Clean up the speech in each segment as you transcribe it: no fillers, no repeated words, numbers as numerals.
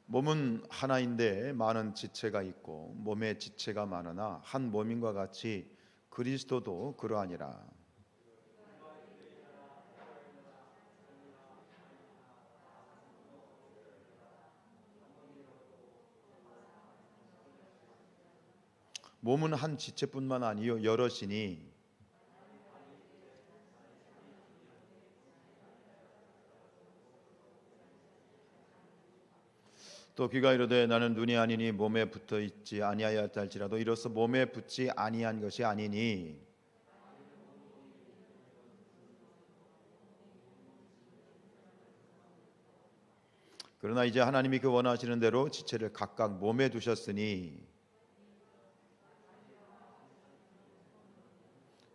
몸은 하나인데 많은 지체가 있고 몸에 지체가 많으나 한 몸인과 같이 그리스도도 그러하니라. 몸은 한 지체뿐만 아니요 여럿이니 또 귀가 이르되 나는 눈이 아니니 몸에 붙어 있지 아니하였다 할지라도 이로써 몸에 붙지 아니한 것이 아니니 그러나 이제 하나님이 그 원하시는 대로 지체를 각각 몸에 두셨으니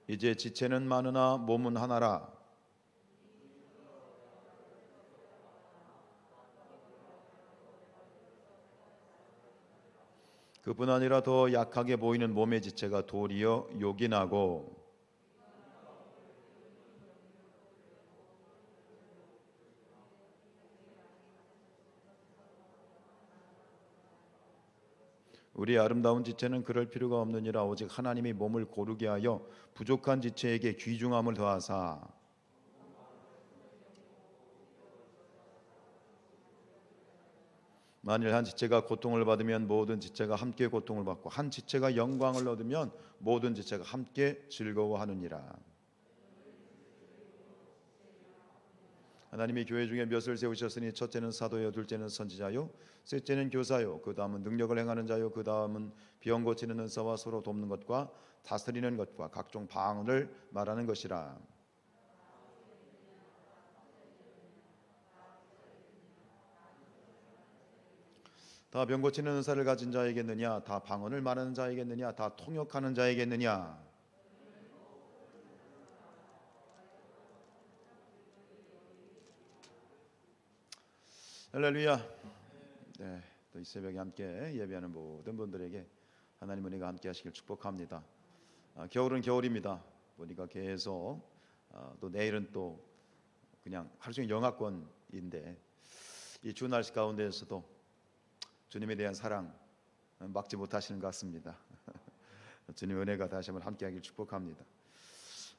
이제 지체는 많으나 몸은 하나라. 그뿐 아니라 더 약하게 보이는 몸의 지체가 도리어 요긴하고 우리 아름다운 지체는 그럴 필요가 없느니라. 오직 하나님이 몸을 고르게 하여 부족한 지체에게 귀중함을 더하사 만일 한 지체가 고통을 받으면 모든 지체가 함께 고통을 받고 한 지체가 영광을 얻으면 모든 지체가 함께 즐거워하느니라. 하나님이 교회 중에 몇을 세우셨으니 첫째는 사도요, 둘째는 선지자요, 셋째는 교사요, 그 다음은 능력을 행하는 자요, 그 다음은 병 고치는 은사와 서로 돕는 것과 다스리는 것과 각종 방언을 말하는 것이라. 다 병 고치는 은사를 가진 자에겠느냐? 다 방언을 말하는 자에겠느냐? 다 통역하는 자에겠느냐? 할렐루야. 네, 또 이 새벽에 함께 예배하는 모든 분들에게 하나님 은혜가 함께 하시길 축복합니다. 겨울은 겨울입니다. 보니까 계속 또 내일은 또 그냥 하루 종일 영하권인데 이 추운 날씨 가운데에서도 주님에 대한 사랑 막지 못하시는 것 같습니다. 주님 은혜가 다시 한번 함께하길 축복합니다.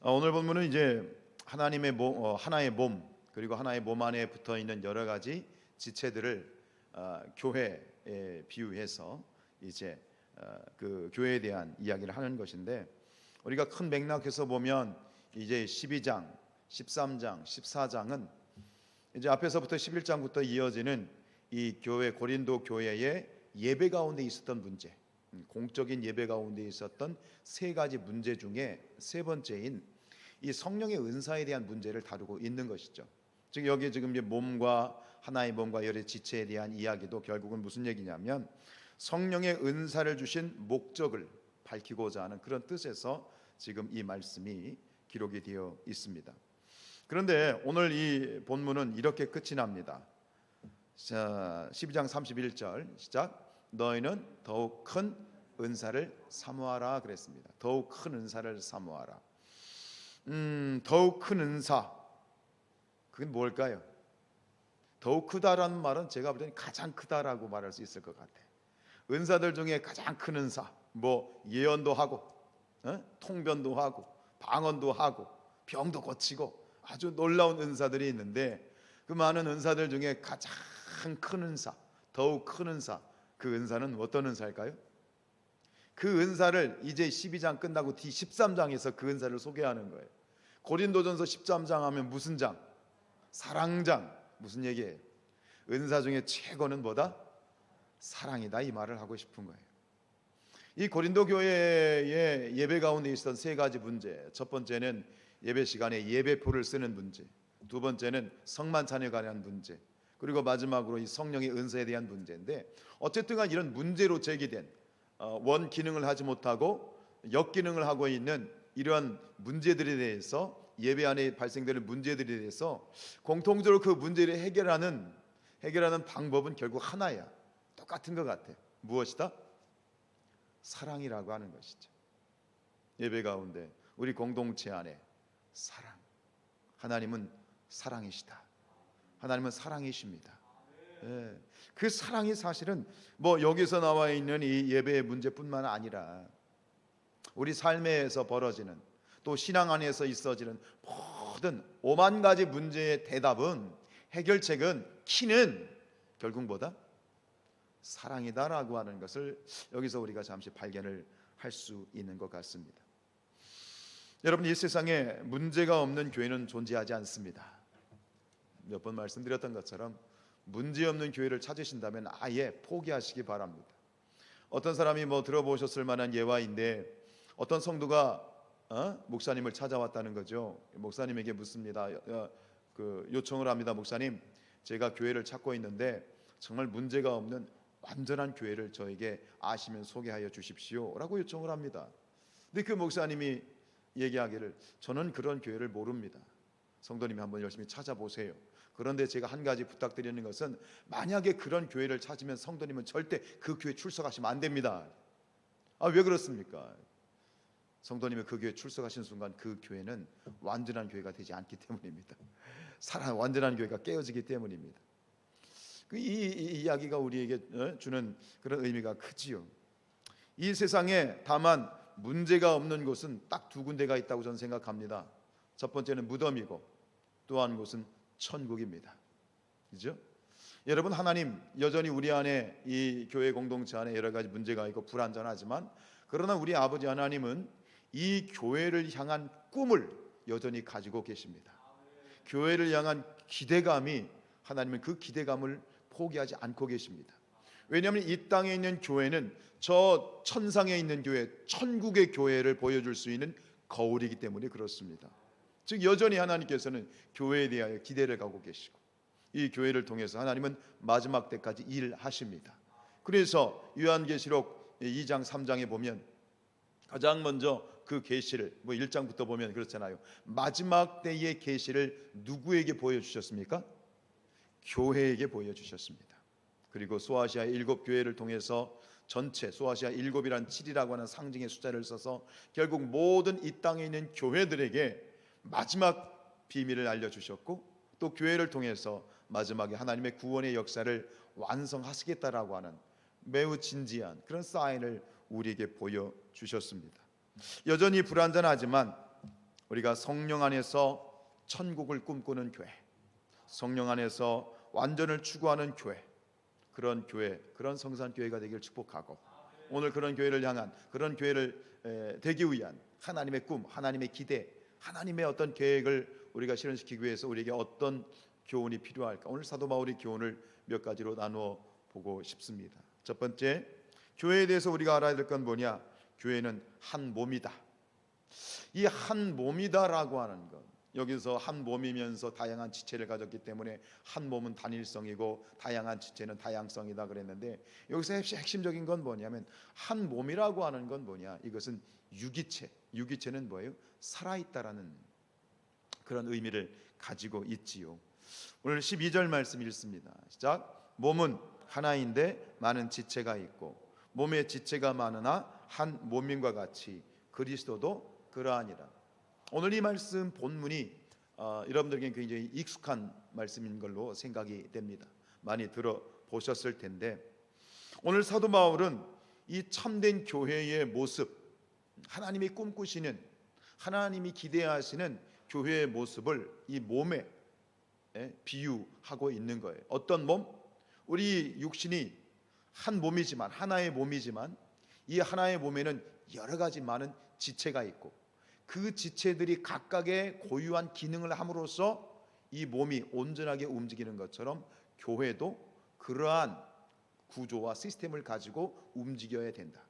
오늘 본문은 이제 하나님의 하나의 몸 그리고 하나의 몸 안에 붙어 있는 여러 가지 지체들을 교회에 비유해서 이제 그 교회에 대한 이야기를 하는 것인데 우리가 큰 맥락에서 보면 이제 12장, 13장, 14장은 이제 앞에서부터 11장부터 이어지는 이 교회 고린도 교회의 예배 가운데 있었던 문제, 공적인 예배 가운데 있었던 세 가지 문제 중에 세 번째인 이 성령의 은사에 대한 문제를 다루고 있는 것이죠. 즉 여기 지금 이제 몸과 하나의 몸과 여러 지체에 대한 이야기도 결국은 무슨 얘기냐면 성령의 은사를 주신 목적을 밝히고자 하는 그런 뜻에서 지금 이 말씀이 기록이 되어 있습니다. 그런데 오늘 이 본문은 이렇게 끝이 납니다. 자, 12장 31절 시작. 너희는 더욱 큰 은사를 사모하라 그랬습니다. 더욱 큰 은사를 사모하라. 더욱 큰 은사, 그게 뭘까요? 더욱 크다라는 말은 제가 볼 때는 가장 크다라고 말할 수 있을 것 같아요. 은사들 중에 가장 큰 은사, 뭐 예언도 하고, 통변도 하고, 방언도 하고, 병도 고치고 아주 놀라운 은사들이 있는데 그 많은 은사들 중에 가장 큰 은사, 더욱 큰 은사, 그 은사는 어떤 은사일까요? 그 은사를 이제 12장 끝나고 뒤 13장에서 그 은사를 소개하는 거예요. 고린도전서 13장 하면 무슨 장? 사랑장. 무슨 얘기예요? 은사 중에 최고는 뭐다? 사랑이다, 이 말을 하고 싶은 거예요. 이 고린도 교회의 예배 가운데 있었던 세 가지 문제, 첫 번째는 예배 시간에 예배표를 쓰는 문제, 두 번째는 성만찬에 관한 문제, 그리고 마지막으로 이 성령의 은사에 대한 문제인데 어쨌든 간 이런 문제로 제기된 원 기능을 하지 못하고 역기능을 하고 있는 이러한 문제들에 대해서, 예배 안에 발생되는 문제들에 대해서 공통적으로 그 문제를 해결하는 방법은 결국 하나야. 똑같은 것 같아. 무엇이다? 사랑이라고 하는 것이죠. 예배 가운데 우리 공동체 안에 사랑, 하나님은 사랑이시다. 하나님은 사랑이십니다. 예. 그 사랑이 사실은 뭐 여기서 나와 있는 이 예배의 문제뿐만 아니라 우리 삶에서 벌어지는 또 신앙 안에서 있어지는 모든 오만 가지 문제의 대답은, 해결책은, 키는 결국 뭐다? 사랑이다라고 하는 것을 여기서 우리가 잠시 발견을 할 수 있는 것 같습니다. 여러분, 이 세상에 문제가 없는 교회는 존재하지 않습니다. 몇 번 말씀드렸던 것처럼 문제 없는 교회를 찾으신다면 아예 포기하시기 바랍니다. 어떤 사람이 뭐 들어보셨을 만한 예화인데, 어떤 성도가 목사님을 찾아왔다는 거죠. 목사님에게 묻습니다. 요청을 합니다. 목사님, 제가 교회를 찾고 있는데 정말 문제가 없는 완전한 교회를 저에게 아시면 소개하여 주십시오 라고 요청을 합니다. 근데 그 목사님이 얘기하기를, 저는 그런 교회를 모릅니다. 성도님이 한번 열심히 찾아보세요. 그런데 제가 한 가지 부탁드리는 것은, 만약에 그런 교회를 찾으면 성도님은 절대 그 교회 출석하시면 안 됩니다. 왜 그렇습니까? 성도님이 그 교회 출석하신 순간 그 교회는 완전한 교회가 되지 않기 때문입니다. 완전한 교회가 깨어지기 때문입니다. 이 이야기가 우리에게 주는 그런 의미가 크지요. 이 세상에 다만 문제가 없는 곳은 딱 두 군데가 있다고 저는 생각합니다. 첫 번째는 무덤이고, 또 한 곳은 천국입니다. 그죠? 여러분, 하나님 여전히 우리 안에, 이 교회 공동체 안에 여러 가지 문제가 있고 불완전하지만, 그러나 우리 아버지 하나님은 이 교회를 향한 꿈을 여전히 가지고 계십니다. 교회를 향한 기대감이, 하나님은 그 기대감을 포기하지 않고 계십니다. 왜냐하면 이 땅에 있는 교회는 저 천상에 있는 교회, 천국의 교회를 보여줄 수 있는 거울이기 때문에 그렇습니다. 즉 여전히 하나님께서는 교회에 대하여 기대를 갖고 계시고, 이 교회를 통해서 하나님은 마지막 때까지 일하십니다. 그래서 요한계시록 2장 3장에 보면 가장 먼저 그 계시를 1장부터 보면 그렇잖아요. 마지막 때의 계시를 누구에게 보여주셨습니까? 교회에게 보여주셨습니다. 그리고 소아시아 7교회를 통해서 전체 소아시아 7이란 7이라고 하는 상징의 숫자를 써서 결국 모든 이 땅에 있는 교회들에게 마지막 비밀을 알려주셨고, 또 교회를 통해서 마지막에 하나님의 구원의 역사를 완성하시겠다라고 하는 매우 진지한 그런 사인을 우리에게 보여주셨습니다. 여전히 불완전하지만 우리가 성령 안에서 천국을 꿈꾸는 교회, 성령 안에서 완전을 추구하는 교회, 그런 교회, 그런 성산교회가 되길 축복하고, 오늘 그런 교회를 향한, 그런 교회를 되기 위한 하나님의 꿈, 하나님의 기대, 하나님의 어떤 계획을 우리가 실현시키기 위해서 우리에게 어떤 교훈이 필요할까? 오늘 사도 바울의 교훈을 몇 가지로 나누어 보고 싶습니다. 첫 번째, 교회에 대해서 우리가 알아야 될 건 뭐냐? 교회는 한 몸이다. 이 한 몸이다라고 하는 것, 여기서 한 몸이면서 다양한 지체를 가졌기 때문에 한 몸은 단일성이고 다양한 지체는 다양성이다 그랬는데, 여기서 핵심적인 건 뭐냐면, 한 몸이라고 하는 건 뭐냐? 이것은 유기체, 유기체는 뭐예요? 살아있다라는 그런 의미를 가지고 있지요. 오늘 12절 말씀 읽습니다. 시작. 몸은 하나인데 많은 지체가 있고, 몸의 지체가 많으나 한 몸인과 같이 그리스도도 그러하니라. 오늘 이 말씀 본문이 여러분들에게 굉장히 익숙한 말씀인 걸로 생각이 됩니다. 많이 들어보셨을 텐데, 오늘 사도 바울은 이 참된 교회의 모습, 하나님이 꿈꾸시는, 하나님이 기대하시는 교회의 모습을 이 몸에 비유하고 있는 거예요. 어떤 몸? 우리 육신이 한 몸이지만, 하나의 몸이지만, 이 하나의 몸에는 여러 가지 많은 지체가 있고, 그 지체들이 각각의 고유한 기능을 함으로써 이 몸이 온전하게 움직이는 것처럼 교회도 그러한 구조와 시스템을 가지고 움직여야 된다.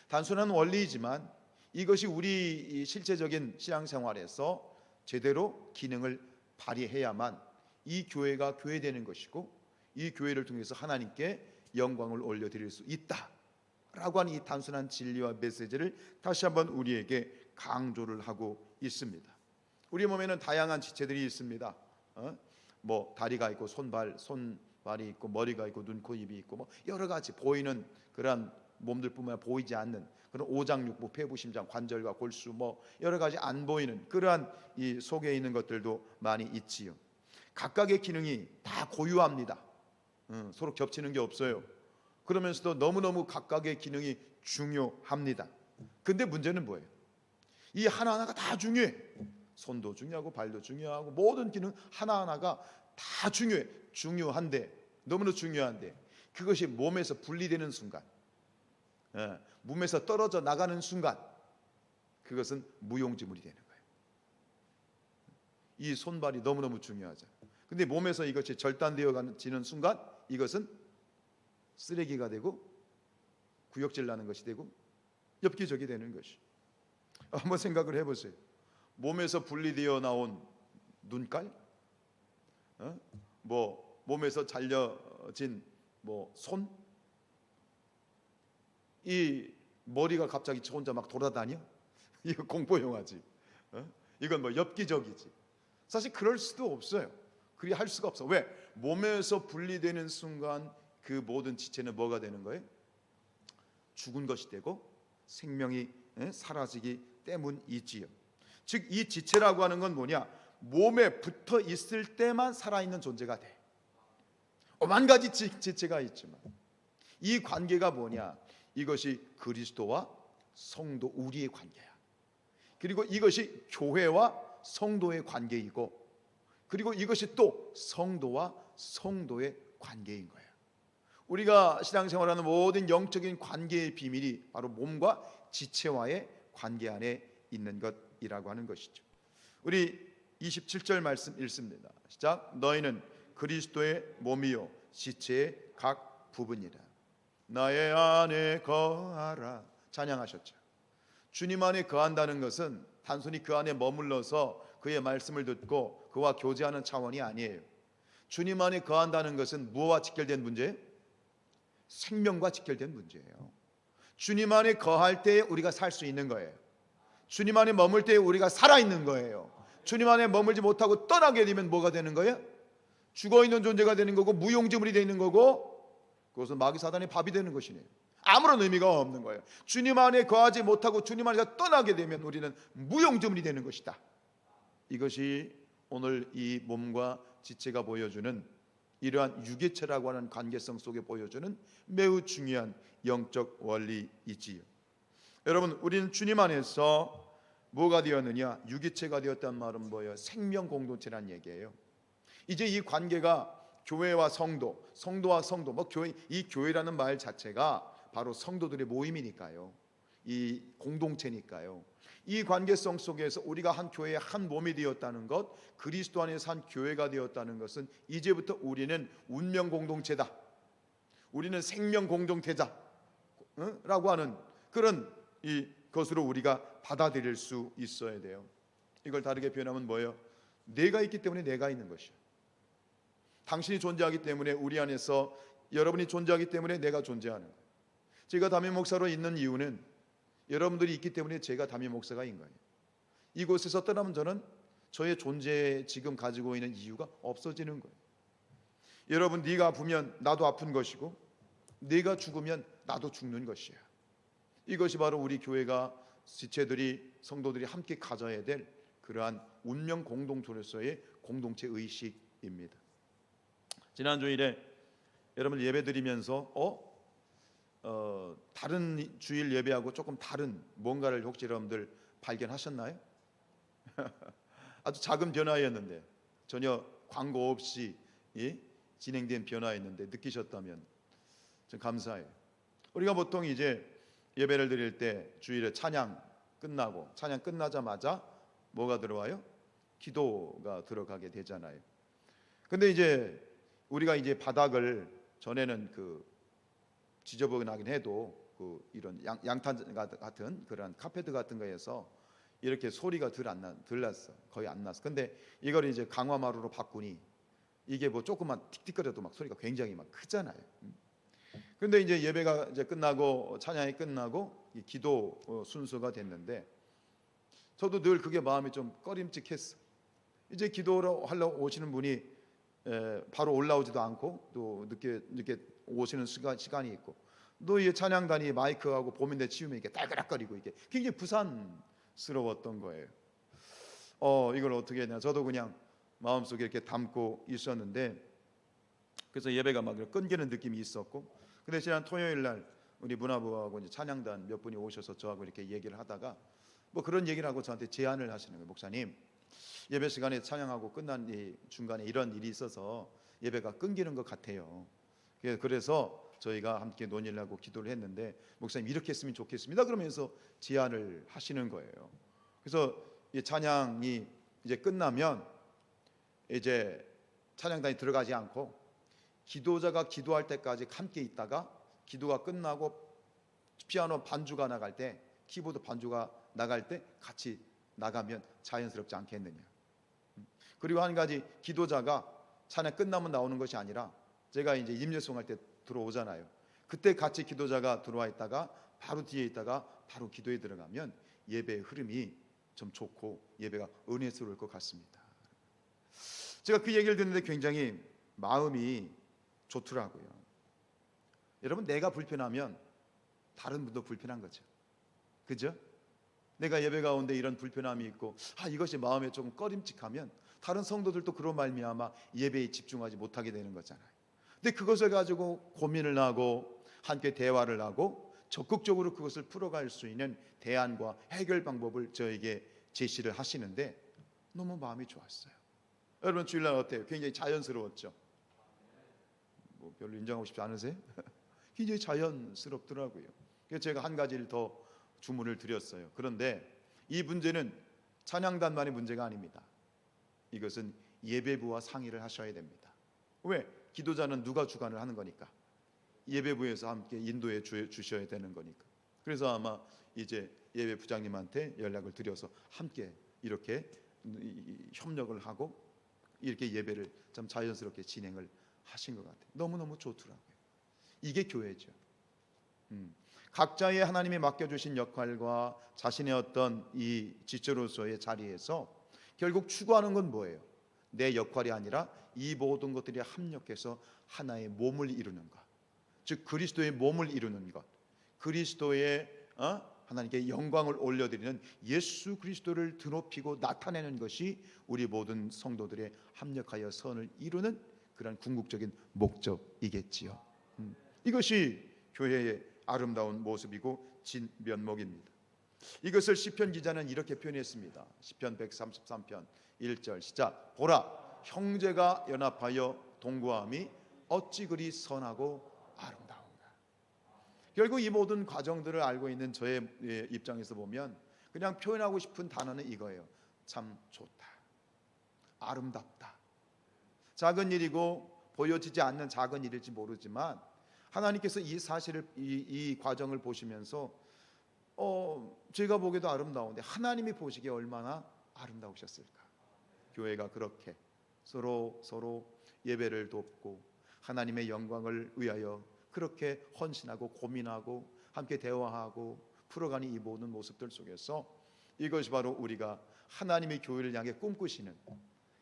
단순한 원리이지만 이것이 우리 실제적인 신앙생활에서 제대로 기능을 발휘해야만 이 교회가 교회되는 것이고, 이 교회를 통해서 하나님께 영광을 올려드릴 수 있다라고 하는 이 단순한 진리와 메시지를 다시 한번 우리에게 강조를 하고 있습니다. 우리 몸에는 다양한 지체들이 있습니다. 다리가 있고 손발이 있고 머리가 있고 눈, 코, 입이 있고 여러 가지 보이는 그런 몸들뿐만 아니라 보이지 않는 그런 오장육부, 폐부, 심장, 관절과 골수 여러 가지 안 보이는 그러한 이 속에 있는 것들도 많이 있지요. 각각의 기능이 다 고유합니다. 서로 겹치는 게 없어요. 그러면서도 너무너무 각각의 기능이 중요합니다. 근데 문제는 뭐예요? 이 하나하나가 다 중요해. 손도 중요하고 발도 중요하고 모든 기능 하나하나가 다 중요해. 중요한데, 너무나 중요한데 그것이 몸에서 분리되는 순간, 몸에서 떨어져 나가는 순간 그것은 무용지물이 되는 거예요. 이 손발이 너무너무 중요하잖아요. 근데 몸에서 이것이 절단되어지는 순간 이것은 쓰레기가 되고 구역질 나는 것이 되고 엽기적이 되는 것이. 한번 생각을 해보세요. 몸에서 분리되어 나온 눈깔, 뭐 몸에서 잘려진 뭐 손, 이 머리가 갑자기 저 혼자 막 돌아다녀? 이거 공포 영화지. 이건 뭐 엽기적이지. 사실 그럴 수도 없어요. 그리 할 수가 없어. 왜? 몸에서 분리되는 순간 그 모든 지체는 뭐가 되는 거예요? 죽은 것이 되고 생명이 사라지기 때문이지요. 즉 이 지체라고 하는 건 뭐냐? 몸에 붙어 있을 때만 살아있는 존재가 돼. 오만 가지 지체가 있지만 이 관계가 뭐냐? 이것이 그리스도와 성도, 우리의 관계야. 그리고 이것이 교회와 성도의 관계이고, 그리고 이것이 또 성도와 성도의 관계인 거예요. 우리가 신앙생활하는 모든 영적인 관계의 비밀이 바로 몸과 지체와의 관계 안에 있는 것이라고 하는 것이죠. 우리 27절 말씀 읽습니다. 시작. 너희는 그리스도의 몸이요 지체의 각 부분이라. 나의 안에 거하라. 찬양하셨죠. 주님 안에 거한다는 것은 단순히 그 안에 머물러서 그의 말씀을 듣고 그와 교제하는 차원이 아니에요. 주님 안에 거한다는 것은 무엇과 직결된 문제예요? 생명과 직결된 문제예요. 주님 안에 거할 때에 우리가 살 수 있는 거예요. 주님 안에 머물 때에 우리가 살아있는 거예요. 주님 안에 머물지 못하고 떠나게 되면 뭐가 되는 거예요? 죽어있는 존재가 되는 거고 무용지물이 되는 거고, 그것은 마귀 사단의 밥이 되는 것이네요. 아무런 의미가 없는 거예요. 주님 안에 거하지 못하고 주님 안에서 떠나게 되면 우리는 무용지물이 되는 것이다. 이것이 오늘 이 몸과 지체가 보여주는 이러한 유기체라고 하는 관계성 속에 보여주는 매우 중요한 영적 원리이지요. 여러분, 우리는 주님 안에서 뭐가 되었느냐? 유기체가 되었단 말은 뭐예요? 생명 공동체란 얘기예요. 이제 이 관계가 교회와 성도, 성도와 성도, 뭐 교회, 이 교회라는 말 자체가 바로 성도들의 모임이니까요. 이 공동체니까요. 이 관계성 속에서 우리가 한 교회의 한 몸이 되었다는 것, 그리스도 안에서 한 교회가 되었다는 것은 이제부터 우리는 운명 공동체다, 우리는 생명 공동체다 라고 하는 그런 이 것으로 우리가 받아들일 수 있어야 돼요. 이걸 다르게 표현하면 뭐예요? 내가 있기 때문에 내가 있는 것이야. 당신이 존재하기 때문에 우리 안에서, 여러분이 존재하기 때문에 내가 존재하는 거예요. 제가 담임 목사로 있는 이유는 여러분들이 있기 때문에 제가 담임 목사가인 거예요. 이곳에서 떠나면 저는 저의 존재에 지금 가지고 있는 이유가 없어지는 거예요. 여러분, 네가 아프면 나도 아픈 것이고 네가 죽으면 나도 죽는 것이야. 이것이 바로 우리 교회가, 지체들이, 성도들이 함께 가져야 될 그러한 운명 공동체로서의 공동체 의식입니다. 지난 주일에 여러분 예배 드리면서 다른 주일 예배하고 조금 다른 뭔가를 혹시 여러분들 발견하셨나요? 아주 작은 변화였는데, 전혀 광고 없이 진행된 변화였는데 느끼셨다면 좀 감사해요. 우리가 보통 이제 예배를 드릴 때 주일에 찬양 끝나고, 찬양 끝나자마자 뭐가 들어와요? 기도가 들어가게 되잖아요. 근데 이제 우리가 이제 바닥을 전에는 지저분하긴 해도 이런 양탄 같은 그런 카페트 같은 거에서 이렇게 소리가 덜 났어. 거의 안 났어. 근데 이걸 이제 강화마루로 바꾸니 이게 뭐 조금만 틱틱거려도 막 소리가 굉장히 막 크잖아요. 근데 이제 예배가 이제 끝나고, 찬양이 끝나고 이 기도 순서가 됐는데, 저도 늘 그게 마음이 좀 꺼림칙했어. 이제 기도를 하러 오시는 분이 바로 올라오지도 않고 또 늦게 오시는 시간이 있고, 또 이 찬양단이 마이크하고 보민대 치우면 이게 딸그락거리고 이게 굉장히 부산스러웠던 거예요. 이걸 어떻게 했냐? 저도 그냥 마음속에 이렇게 담고 있었는데, 그래서 예배가 막 끊기는 느낌이 있었고, 근데 지난 토요일 날 우리 문화부하고 이제 찬양단 몇 분이 오셔서 저하고 이렇게 얘기를 하다가 뭐 그런 얘기를 하고 저한테 제안을 하시는 거예요. 목사님, 예배 시간에 찬양하고 끝난 이 중간에 이런 일이 있어서 예배가 끊기는 것 같아요. 그래서 저희가 함께 논의를 하고 기도를 했는데, 목사님 이렇게 했으면 좋겠습니다 그러면서 제안을 하시는 거예요. 그래서 이 찬양이 이제 끝나면 이제 찬양단이 들어가지 않고 기도자가 기도할 때까지 함께 있다가 기도가 끝나고 피아노 반주가 나갈 때, 키보드 반주가 나갈 때 같이 나가면 자연스럽지 않겠느냐. 그리고 한 가지, 기도자가 찬양 끝나면 나오는 것이 아니라 제가 이제 임예송할 때 들어오잖아요. 그때 같이 기도자가 들어와 있다가 바로 뒤에 있다가 바로 기도에 들어가면 예배의 흐름이 좀 좋고 예배가 은혜스러울 것 같습니다. 제가 그 얘기를 듣는데 굉장히 마음이 좋더라고요. 여러분, 내가 불편하면 다른 분도 불편한 거죠. 그죠? 내가 예배 가운데 이런 불편함이 있고 이것이 마음에 조금 꺼림칙하면 다른 성도들도 그런 말미암아 예배에 집중하지 못하게 되는 거잖아요. 근데 그것을 가지고 고민을 하고 함께 대화를 하고 적극적으로 그것을 풀어갈 수 있는 대안과 해결 방법을 저에게 제시를 하시는데 너무 마음이 좋았어요. 여러분, 주일날 어때요? 굉장히 자연스러웠죠? 뭐 별로 인정하고 싶지 않으세요? 굉장히 자연스럽더라고요. 그래서 제가 한 가지를 더 주문을 드렸어요. 그런데 이 문제는 찬양단만의 문제가 아닙니다. 이것은 예배부와 상의를 하셔야 됩니다. 왜? 기도자는 누가 주관을 하는 거니까. 예배부에서 함께 인도해 주셔야 되는 거니까. 그래서 아마 이제 예배 부장님한테 연락을 드려서 함께 이렇게 협력을 하고 이렇게 예배를 좀 자연스럽게 진행을 하신 것 같아요. 너무너무 좋더라고요. 이게 교회죠. 각자의 하나님이 맡겨주신 역할과 자신의 어떤 이 지체로서의 자리에서 결국 추구하는 건 뭐예요? 내 역할이 아니라 이 모든 것들이 합력해서 하나의 몸을 이루는 것, 즉 그리스도의 몸을 이루는 것, 그리스도의 하나님께 영광을 올려드리는 예수 그리스도를 드높이고 나타내는 것이 우리 모든 성도들의 합력하여 선을 이루는 그런 궁극적인 목적이겠지요. 이것이 교회의 아름다운 모습이고 진면목입니다. 이것을 시편 기자는 이렇게 표현했습니다. 시편 133편 1절 시작. 보라, 형제가 연합하여 동거함이 어찌 그리 선하고 아름다운가. 결국 이 모든 과정들을 알고 있는 저의 입장에서 보면 그냥 표현하고 싶은 단어는 이거예요. 참 좋다, 아름답다. 작은 일이고 보여지지 않는 작은 일일지 모르지만 하나님께서 이 사실을, 이 과정을 보시면서 제가 보기에도 아름다운데 하나님이 보시기에 얼마나 아름다우셨을까. 교회가 그렇게 서로 예배를 돕고 하나님의 영광을 위하여 그렇게 헌신하고 고민하고 함께 대화하고 풀어가는 이 모든 모습들 속에서 이것이 바로 우리가 하나님의 교회를 향해 꿈꾸시는,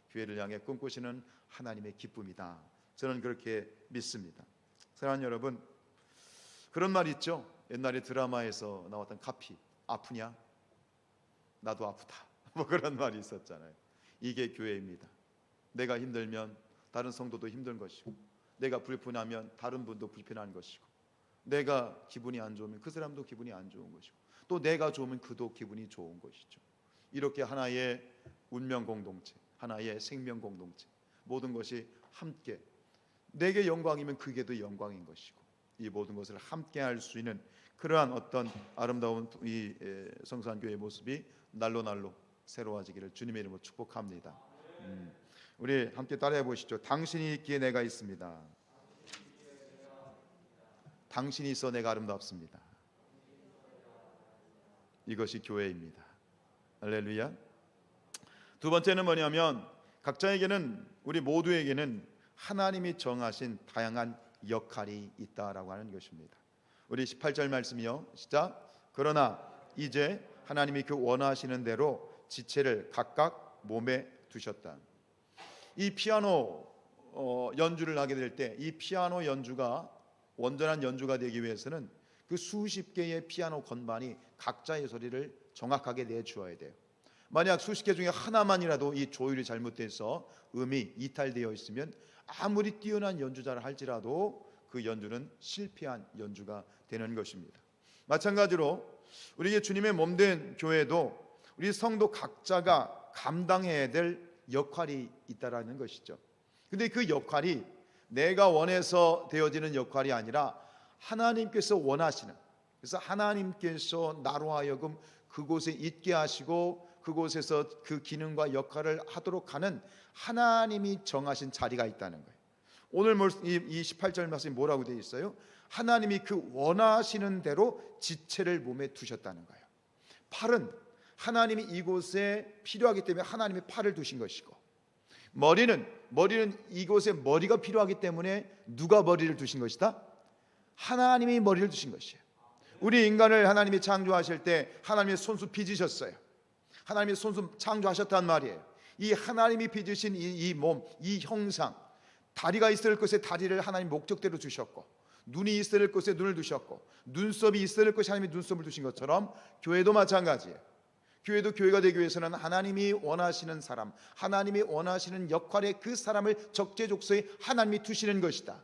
교회를 향해 꿈꾸시는 하나님의 기쁨이다. 저는 그렇게 믿습니다. 사랑하는 여러분, 그런 말 있죠? 옛날에 드라마에서 나왔던 카피, 아프냐? 나도 아프다. 뭐 그런 말이 있었잖아요. 이게 교회입니다. 내가 힘들면 다른 성도도 힘든 것이고, 내가 불편하면 다른 분도 불편한 것이고, 내가 기분이 안 좋으면 그 사람도 기분이 안 좋은 것이고, 또 내가 좋으면 그도 기분이 좋은 것이죠. 이렇게 하나의 운명 공동체, 하나의 생명 공동체, 모든 것이 함께 내게 영광이면 그게도 영광인 것이고, 이 모든 것을 함께 할 수 있는 그러한 어떤 아름다운 이 성산 교회의 모습이 날로 새로워지기를 주님의 이름으로 축복합니다. 우리 함께 따라해 보시죠. 당신이 있기에 내가 있습니다. 당신이 있어 내가 아름답습니다. 이것이 교회입니다. 할렐루야. 두 번째는 뭐냐면 각자에게는, 우리 모두에게는 하나님이 정하신 다양한 역할이 있다라고 하는 것입니다. 우리 18절 말씀이요. 시작. 그러나 이제 하나님이 그 원하시는 대로 지체를 각각 몸에 두셨다. 이 피아노 연주를 하게 될 때 이 피아노 연주가 온전한 연주가 되기 위해서는 그 수십 개의 피아노 건반이 각자의 소리를 정확하게 내주어야 돼요. 만약 수십 개 중에 하나만이라도 이 조율이 잘못돼서 음이 이탈되어 있으면 아무리 뛰어난 연주자를 할지라도 그 연주는 실패한 연주가 되는 것입니다. 마찬가지로 우리에게 주님의 몸된 교회도 우리 성도 각자가 감당해야 될 역할이 있다라는 것이죠. 근데 그 역할이 내가 원해서 되어지는 역할이 아니라 하나님께서 원하시는, 그래서 하나님께서 나로 하여금 그곳에 있게 하시고 그곳에서 그 기능과 역할을 하도록 하는 하나님이 정하신 자리가 있다는 거예요. 오늘 이 18절 말씀이 뭐라고 되어 있어요? 하나님이 그 원하시는 대로 지체를 몸에 두셨다는 거예요. 팔은 하나님이 이곳에 필요하기 때문에 하나님이 팔을 두신 것이고, 머리는 이곳에 머리가 필요하기 때문에 누가 머리를 두신 것이다? 하나님이 머리를 두신 것이에요. 우리 인간을 하나님이 창조하실 때 하나님의 손수 빚으셨어요. 하나님의 손수 창조하셨단 말이에요. 이 하나님이 빚으신 이 몸, 이 형상, 다리가 있을 것에 다리를 하나님 목적대로 주셨고, 눈이 있을 것에 눈을 두셨고, 눈썹이 있을 것에 하나님이 눈썹을 두신 것처럼 교회도 마찬가지예요. 교회도 교회가 되기 위해서는 하나님이 원하시는 사람, 하나님이 원하시는 역할에 그 사람을 적재적소에 하나님이 두시는 것이다.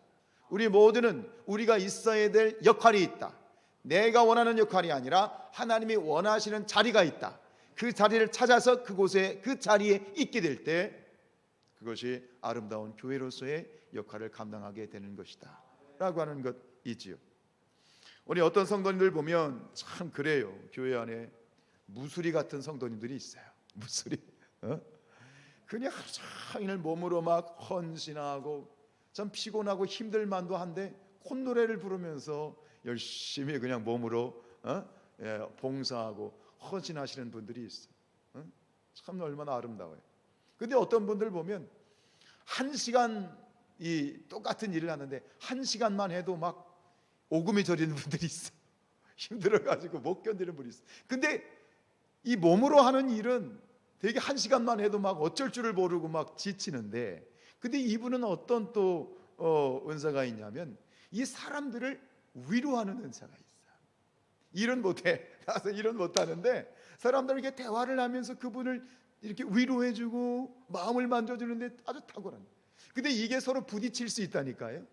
우리 모두는 우리가 있어야 될 역할이 있다. 내가 원하는 역할이 아니라 하나님이 원하시는 자리가 있다. 그 자리를 찾아서 그곳에, 그 자리에 있게 될 때 그것이 아름다운 교회로서의 역할을 감당하게 되는 것이다 라고 하는 것이지요. 우리 어떤 성도님들 보면 참 그래요. 교회 안에 무수리 같은 성도님들이 있어요. 무수리, 그냥 하루 종일 몸으로 막 헌신하고 참 피곤하고 힘들만도 한데 콧노래를 부르면서 열심히 그냥 몸으로 봉사하고 헌신하시는 분들이 있어요. 참 얼마나 아름다워요. 근데 어떤 분들 보면 1시간 이 똑같은 일을 하는데 1시간만 해도 막 오금이 저리는 분들이 있어요. 힘들어가지고 못 견디는 분이 있어요. 근데 이 몸으로 하는 일은 되게 1시간만 해도 막 어쩔 줄을 모르고 막 지치는데, 근데 이분은 어떤 또 은사가 있냐면 이 사람들을 위로하는 은사가 있어요. 일은 못해. 나서 일은 못하는데 사람들에게 대화를 하면서 그분을 이렇게 위로해주고 마음을 만져주는데 아주 탁월한. 근데 이게 서로 부딪힐 수 있다니까요.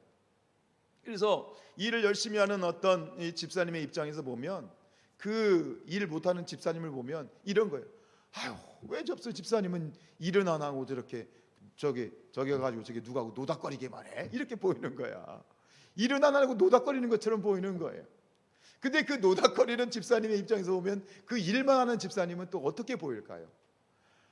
그래서 일을 열심히 하는 어떤 이 집사님의 입장에서 보면, 그 일 못하는 집사님을 보면 이런 거예요. 아유, 왜 접수 집사님은 일은 안 하고 저렇게 저기 가지고 저기 누가하고 노닥거리게만 해? 이렇게 보이는 거야. 일은 안 하고 노닥거리는 것처럼 보이는 거예요. 근데 그 노닥거리는 집사님의 입장에서 보면 그 일만 하는 집사님은 또 어떻게 보일까요?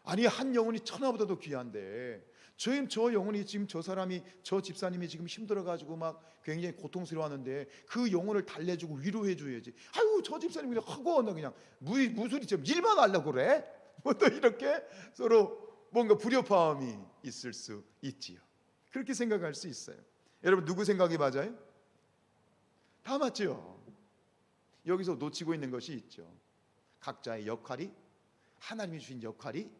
아니, 한 영혼이 천하보다도 귀한데 저 영혼이 지금 저 집사님이 지금 힘들어가지고 막 굉장히 고통스러워하는데 그 영혼을 달래주고 위로해줘야지. 아유, 저 집사님 그냥 하고 나 그냥 무술이처럼 일만 하려고 그래? 뭐 또 이렇게 서로 뭔가 불협화음이 있을 수 있지요. 그렇게 생각할 수 있어요. 여러분, 누구 생각이 맞아요? 다 맞죠. 여기서 놓치고 있는 것이 있죠. 각자의 역할이, 하나님이 주신 역할이,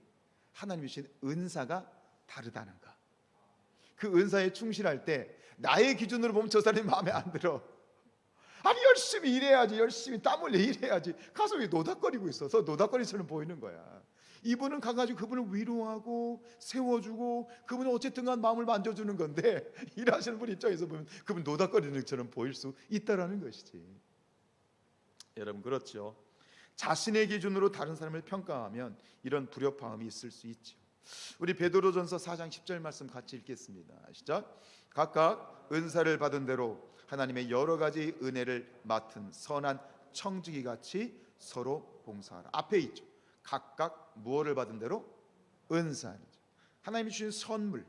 하나님이 주신 은사가 다르다는 거. 그 은사에 충실할 때 나의 기준으로 보면 저 사람이 마음에 안 들어. 아니, 열심히 일해야지, 열심히 땀 흘려 일해야지. 가서 왜 노닥거리고 있어서 노닥거리처럼 보이는 거야. 이분은 가가지고 그분을 위로하고 세워주고 그분은 어쨌든 간 마음을 만져주는 건데, 일하시는 분 입장에서 보면 그분 노닥거리는 것처럼 보일 수 있다라는 것이지. 여러분, 그렇죠. 자신의 기준으로 다른 사람을 평가하면 이런 불협화음이 있을 수 있죠. 우리 베드로전서 4장 10절 말씀 같이 읽겠습니다. 시작. 각각 은사를 받은 대로 하나님의 여러 가지 은혜를 맡은 선한 청지기 같이 서로 봉사하라. 앞에 있죠. 각각 무엇을 받은 대로? 은사. 하나님이 주신 선물,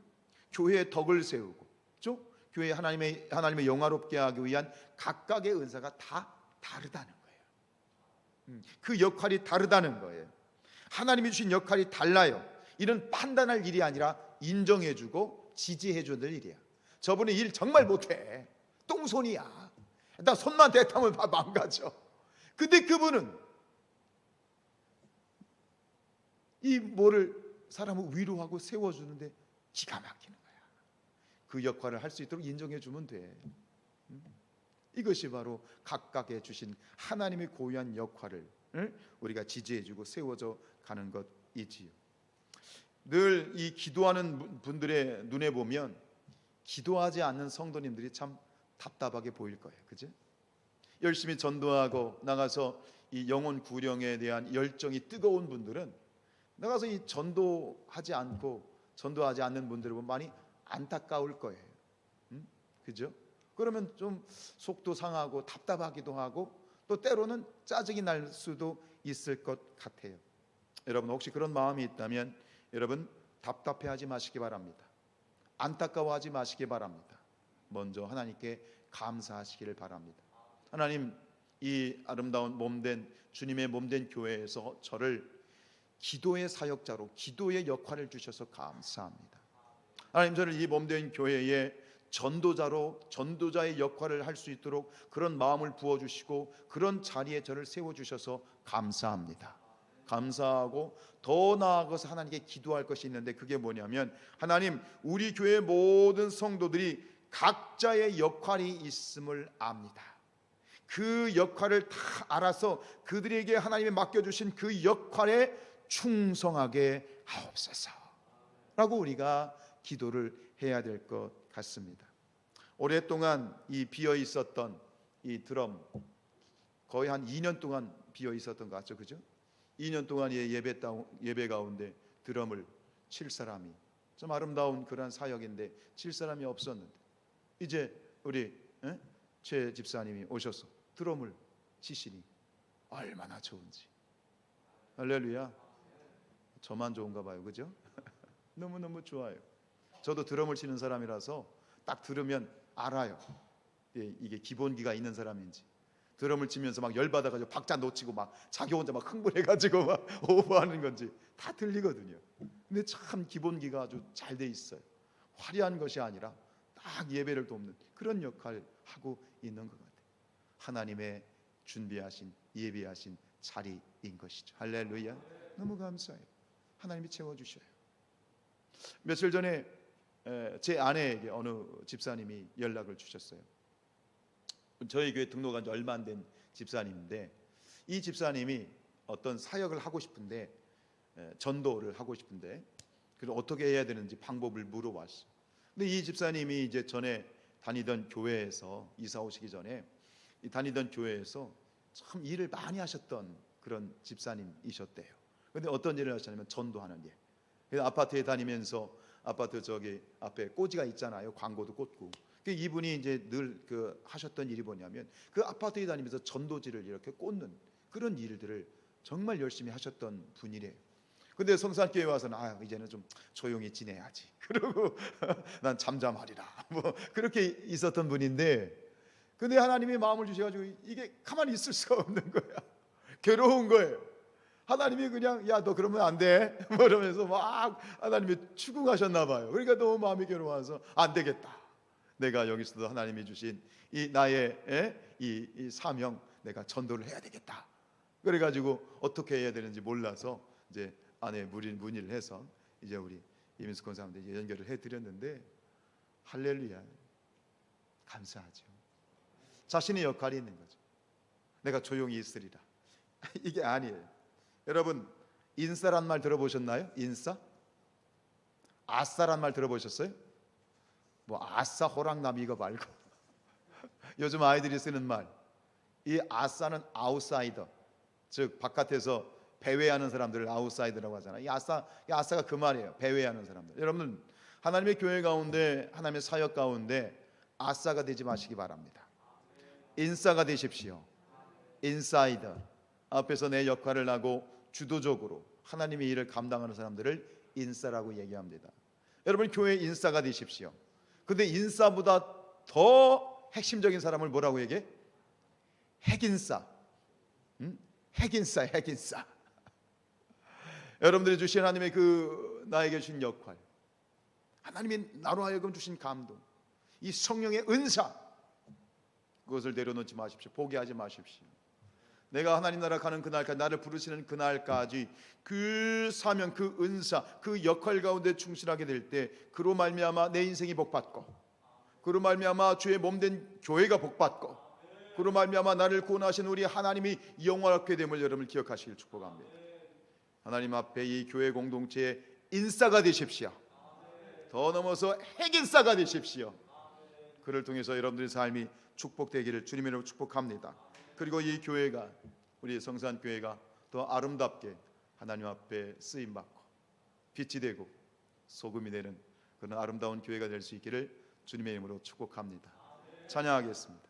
교회의 덕을 세우고, 그렇죠? 교회 하나님의 영화롭게 하기 위한 각각의 은사가 다 다르다는 거예요. 그 역할이 다르다는 거예요. 하나님이 주신 역할이 달라요. 이런 판단할 일이 아니라 인정해주고 지지해줘야 될 일이야. 저분이 일 정말 못해. 똥손이야. 일단 손만 대타면 망가져. 근데 그분은 이 뭐를 사람을 위로하고 세워주는데 기가 막히는 거야. 그 역할을 할 수 있도록 인정해주면 돼. 이것이 바로 각각의 주신 하나님의 고유한 역할을 우리가 지지해주고 세워져 가는 것 있지요. 늘 이 기도하는 분들의 눈에 보면 기도하지 않는 성도님들이 참 답답하게 보일 거예요. 그죠? 열심히 전도하고 나가서 이 영혼 구령에 대한 열정이 뜨거운 분들은 나가서 이 전도하지 않는 분들을 보면 많이 안타까울 거예요. 그죠? 그러면 좀 속도 상하고 답답하기도 하고 또 때로는 짜증이 날 수도 있을 것 같아요. 여러분 혹시 그런 마음이 있다면 여러분 답답해하지 마시기 바랍니다. 안타까워하지 마시기 바랍니다. 먼저 하나님께 감사하시기를 바랍니다. 하나님, 이 아름다운 몸된 주님의 몸된 교회에서 저를 기도의 사역자로 기도의 역할을 주셔서 감사합니다. 하나님, 저를 이 몸된 교회의 전도자로 전도자의 역할을 할 수 있도록 그런 마음을 부어주시고 그런 자리에 저를 세워주셔서 감사합니다. 감사하고 더 나아가서 하나님께 기도할 것이 있는데 그게 뭐냐면 하나님, 우리 교회 모든 성도들이 각자의 역할이 있음을 압니다. 그 역할을 다 알아서 그들에게 하나님이 맡겨주신 그 역할에 충성하게 하옵소서 라고 우리가 기도를 해야 될 것 같습니다. 오랫동안 이 비어 있었던 이 드럼, 거의 한 2년 동안 비어 있었던 것 같죠, 그죠? 2년 동안 예배 가운데 드럼을 칠 사람이, 좀 아름다운 그런 사역인데 칠 사람이 없었는데 이제 우리 최 집사님이 오셔서 드럼을 치시니 얼마나 좋은지. 할렐루야. 저만 좋은가 봐요, 그죠? 너무너무 좋아요. 저도 드럼을 치는 사람이라서 딱 들으면 알아요. 이게 기본기가 있는 사람인지. 드럼을 치면서 막 열받아가지고 박자 놓치고 막 자기 혼자 막 흥분해가지고 막 오버하는 건지 다 들리거든요. 근데 참 기본기가 아주 잘 돼 있어요. 화려한 것이 아니라 딱 예배를 돕는 그런 역할을 하고 있는 것 같아요. 하나님의 준비하신 예비하신 자리인 것이죠. 할렐루야. 너무 감사해요. 하나님이 채워주셔요. 며칠 전에 제 아내에게 어느 집사님이 연락을 주셨어요. 저희 교회 등록한 지 얼마 안 된 집사님인데 이 집사님이 어떤 사역을 하고 싶은데 전도를 하고 싶은데 그래서 어떻게 해야 되는지 방법을 물어봤어요. 근데 이 집사님이 이제 전에 다니던 교회에서 이사 오시기 전에 다니던 교회에서 참 일을 많이 하셨던 그런 집사님이셨대요. 근데 어떤 일을 하셨냐면 전도하는 일. 그래서 아파트에 다니면서 아파트 저기 앞에 꼬지가 있잖아요. 광고도 꽂고. 이분이 이제 늘 하셨던 일이 뭐냐면 그 아파트에 다니면서 전도지를 이렇게 꽂는 그런 일들을 정말 열심히 하셨던 분이래요. 근데 성산교회 와서는 이제는 좀 조용히 지내야지. 그러고 난 잠잠하리라. 뭐 그렇게 있었던 분인데, 근데 하나님이 마음을 주셔가지고 이게 가만히 있을 수가 없는 거야. 괴로운 거예요. 하나님이 그냥 야 너 그러면 안 돼. 뭐 이러면서 막 하나님이 추궁하셨나 봐요. 그러니까 너무 마음이 괴로워서 안 되겠다. 내가 여기서도 하나님이 주신 이 나의 이 사명, 내가 전도를 해야 되겠다. 그래가지고 어떻게 해야 되는지 몰라서 이제 아내 문의를 해서 이제 우리 이민수 권사님한테 연결을 해드렸는데 할렐루야, 감사하죠. 자신의 역할이 있는 거죠. 내가 조용히 있으리라. 이게 아니에요. 여러분, 인싸란 말 들어보셨나요? 인싸? 아싸란 말 들어보셨어요? 뭐 아싸 호랑나비 이거 말고 요즘 아이들이 쓰는 말, 이 아싸는 아웃사이더, 즉 바깥에서 배회하는 사람들을 아웃사이더라고 하잖아요. 이 아싸가 그 말이에요. 배회하는 사람들. 여러분, 하나님의 교회 가운데, 하나님의 사역 가운데 아싸가 되지 마시기 바랍니다. 인싸가 되십시오. 인사이더, 앞에서 내 역할을 하고 주도적으로 하나님의 일을 감당하는 사람들을 인싸라고 얘기합니다. 여러분, 교회 인싸가 되십시오. 근데 인싸보다 더 핵심적인 사람을 뭐라고 얘기해? 핵인싸. 핵인싸. 여러분들이 주신 하나님의 나에게 주신 역할, 하나님이 나로 하여금 주신 감동, 이 성령의 은사, 그것을 내려놓지 마십시오. 포기하지 마십시오. 내가 하나님 나라 가는 그날까지, 나를 부르시는 그날까지 그 사명, 그 은사, 그 역할 가운데 충실하게 될 때 그로 말미암아 내 인생이 복받고, 그로 말미암아 주의 몸된 교회가 복받고, 그로 말미암아 나를 구원하신 우리 하나님이 영원하게 됨을 여러분 기억하시길 축복합니다. 하나님 앞에 이 교회 공동체의 인싸가 되십시오. 더 넘어서 핵인싸가 되십시오. 그를 통해서 여러분들의 삶이 축복되기를 주님으로 축복합니다. 그리고 이 교회가, 우리 성산교회가 더 아름답게 하나님 앞에 쓰임받고 빛이 되고 소금이 되는 그런 아름다운 교회가 될 수 있기를 주님의 이름으로 축복합니다. 찬양하겠습니다.